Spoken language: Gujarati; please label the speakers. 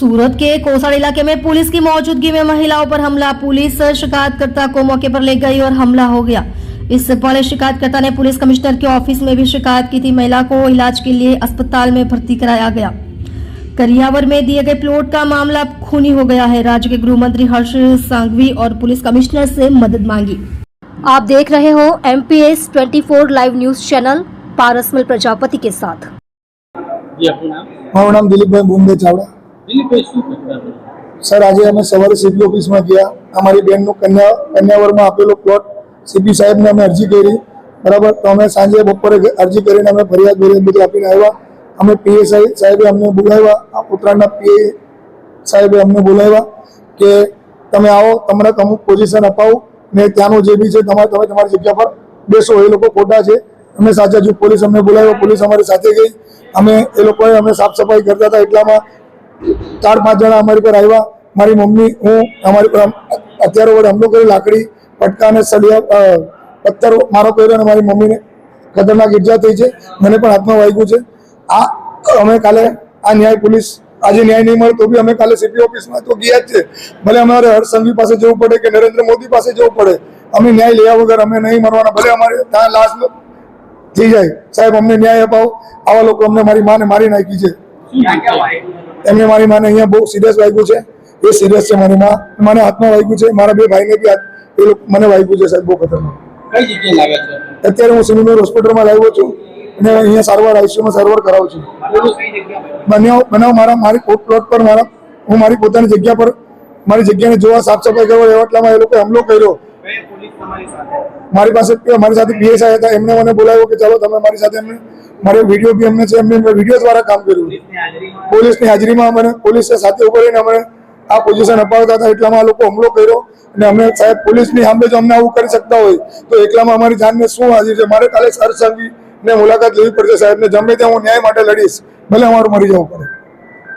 Speaker 1: सूरत के कोसाड़ इलाके में पुलिस की मौजूदगी में महिलाओं पर हमला। पुलिस शिकायतकर्ता को मौके पर ले गई और हमला हो गया। इससे पहले शिकायतकर्ता ने पुलिस कमिश्नर के ऑफिस में भी शिकायत की थी। महिला को इलाज के लिए अस्पताल में भर्ती कराया गया। करियावर में दिए गए प्लॉट का मामला खूनी हो गया है। राज्य के गृह मंत्री हर्ष सांघवी और पुलिस कमिश्नर से मदद मांगी। आप देख रहे हो MPS 24 live news channel Parasmal Prajapati के साथ।
Speaker 2: મારું નામ દિલીપભાઈ બોમ્બે ચાવડા। સર, આજે અમે સવારે સીપી ઓફિસમાં ગયા। અમારી બેનનો કન્યાવરમાં આપેલો પ્લોટ સીપી સાહેબને અમે અરજી કરી, બરાબર। તો અમે સાંજે બપોરે અરજી કરીને અમે ફરિયાદ બધું આપીને આવ્યા। અમે PSI સાહેબે અમને બોલાવ્યા, ઉત્તરાયણના PA સાહેબે અમને બોલાવ્યા કે તમે આવો, તમને અમુક પોઝિશન અપાવું ને ત્યાંનો જે બી છે તમે તમારી જગ્યા પર બેસો। એ લોકો ખોટા છે, અમે સાચા છું। પોલીસ અમને બોલાવ્યો, પોલીસ અમારી સાથે ગઈ। અમે એ લોકોએ અમે સાફ સફાઈ કરતા હતા એટલામાં 4-5 જણા અમારી પર આવ્યા। મારી મમ્મી, હું, અમારી પર હથિયારો વડે હુમલો કર્યો। લાકડી, પટકા અને સળિયા, પથ્થર મારો કર્યો અને મારી મમ્મીને ખતરનાક ઇજા થઈ છે। મને પણ હાથમાં વાગ્યું છે। આ અમે કાલે આ ન્યાય પોલીસ આજે ન્યાય નહીં મળે તો બી અમે કાલે સીપી ઓફિસમાં તો ગયા જ છે। ભલે અમારે હર્ષ સંઘવી પાસે જવું પડે કે નરેન્દ્ર મોદી પાસે જવું પડે, અમે ન્યાય લેવા વગર અમે નહીં મરવાના। ભલે અમારે ત્યાં લાશ થઈ જાય, સાહેબ અમને ન્યાય અપાવો। આવા લોકો અમને મારી માને મારી નાખી છે। એમને મારી માને અહીંયા બહુ સિરિયસ વાગ્યું છે। એ સિરિયસ છે, મારી માં મને હાથમાં વાગ્યું છે, મારા બે ભાઈને બી એ લોકો મને વાગ્યું છે સાહેબ, બહુ ખતરનાક।
Speaker 3: કઈ જગ્યાએ લાગે છે?
Speaker 2: અત્યારે હું સિવિલ હોસ્પિટલમાં લાવ્યો છું અને અહીંયા સારવાર ICUમાં સારવાર કરાવું છું। બનાવ મારી પ્લોટ પર હું મારી પોતાની જગ્યા પર મારી જગ્યાને જોવા, સાફ સફાઈ કરવા એવા એટલામાં એ લોકોએ હુમલો કર્યો। મારી પાસે મારી સાથે PSI હતા, એમને મને બોલાવ્યો કે ચાલો તમે મારી સાથે, એમને મારે વિડીયો બી એમને છે, એમને વિડીયો દ્વારા કામ કર્યું। પોલીસની હાજરીમાં મને પોલીસ સાથે ઉભા રહીને અમે આ પોઝિશન અપાવતા હતા એટલામાં આ લોકો હુમલો કર્યો અને અમે સાહેબ પોલીસની સામે જો અમને આવું કરી શકતા હોય તો એકલામાં અમારી જાનને શું હાજર છે? મારે કાલે હર્ષ સંઘવીને મુલાકાત લેવી પડશે સાહેબને, ગમે ત્યાં હું ન્યાય માટે લડીશ, ભલે અમારું મરી જવું પડે।